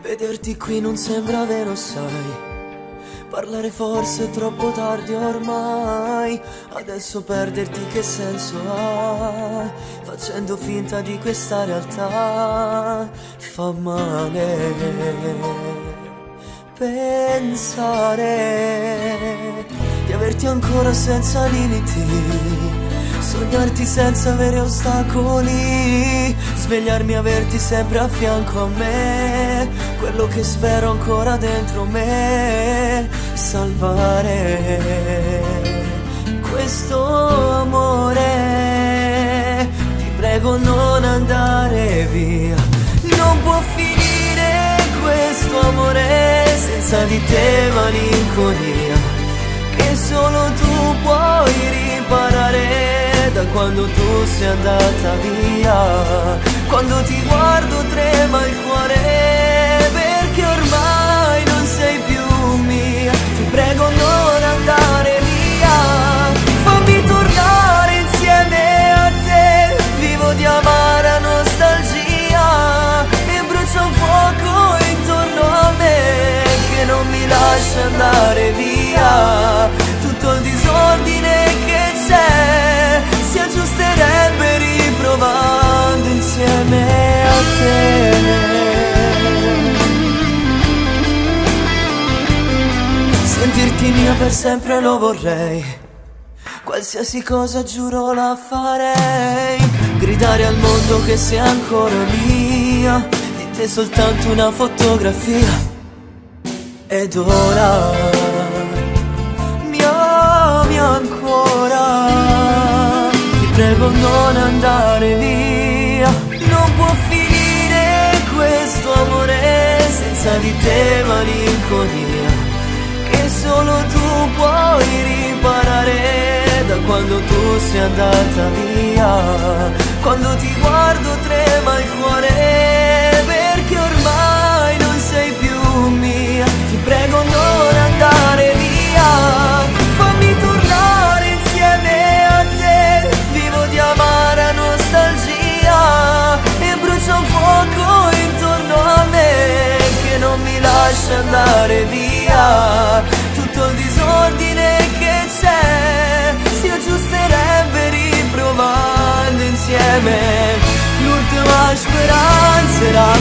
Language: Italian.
Vederti qui non sembra vero, sai. Parlare forse è troppo tardi ormai. Adesso perderti che senso ha? Facendo finta di questa realtà fa male. Pensare di averti ancora senza limiti, sognarti senza avere ostacoli, svegliarmi e averti sempre a fianco a me, quello che spero ancora dentro me, salvare questo amore. Ti prego non andare via, non può finire questo amore senza di te, malinconia che solo tu puoi riparare da quando tu sei andata via. Quando ti guardo trema il cuore perché ormai non sei più mia. Ti prego non andare via, fammi tornare insieme a te. Vivo di amara nostalgia e brucia un fuoco intorno a me che non mi lascia andare via. Tutto il disordine che c'è si aggiusterebbe riprovando insieme a te. Sentirti mia per sempre lo vorrei, qualsiasi cosa giuro la farei. Gridare al mondo che sei ancora mia, di te soltanto una fotografia. Ed ora mi ami ancora, ti prego non andare via. Non può finire questo amore senza di te, malinconia che solo tu puoi riparare da quando tu sei andata via. Quando ti guardo trema il cuore perché ormai non sei più mia. Ti prego non andare via, fammi tornare insieme a te. Vivo di amara nostalgia e brucia un fuoco intorno a me che non mi lascia andare via. Tutto il disordine che c'è si aggiusterebbe riprovando insieme. L'ultima speranza era